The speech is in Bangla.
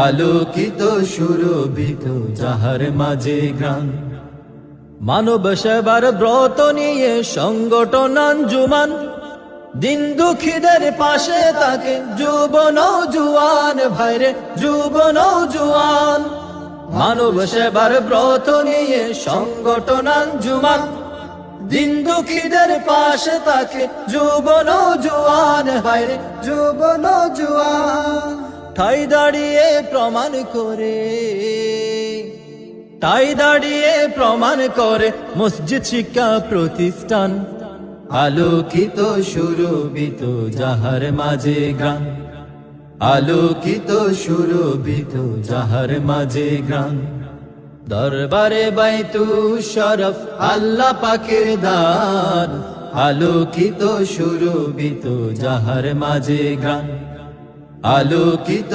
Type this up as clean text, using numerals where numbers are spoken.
আলোকিত সুরভিত যাহার মাঝে গ্রাম। মানব সেবার ব্রত নিয়ে সংগঠন আঞ্জুমান, দিন দুঃখীদের পাশে থাকে যুব নওজোয়ান, ভাইরে যুব নওজোয়ান। মানব সেবার ব্রত নিয়ে সংগঠন আঞ্জুমান, দিন দুঃখীদের পাশে থাকে যুব নওজোয়ান, ভাইরে যুব নওজোয়ান। ঠাই দাঁড়িয়ে প্রমাণ করে, ঠাই দাঁড়িয়ে প্রমাণ করে মসজিদ শিক্ষা প্রতিষ্ঠান। আলোকিত সুরভিত যাহার মাঝে গ্রাম, আলোকিত সুরভিত যাহার মাঝে গ্রাম। দরবারে বাইতুল শরফ আল্লাহ পাকের দান, আলোকিত সুরভিত যাহার মাঝে গ্রাম, আলোকিত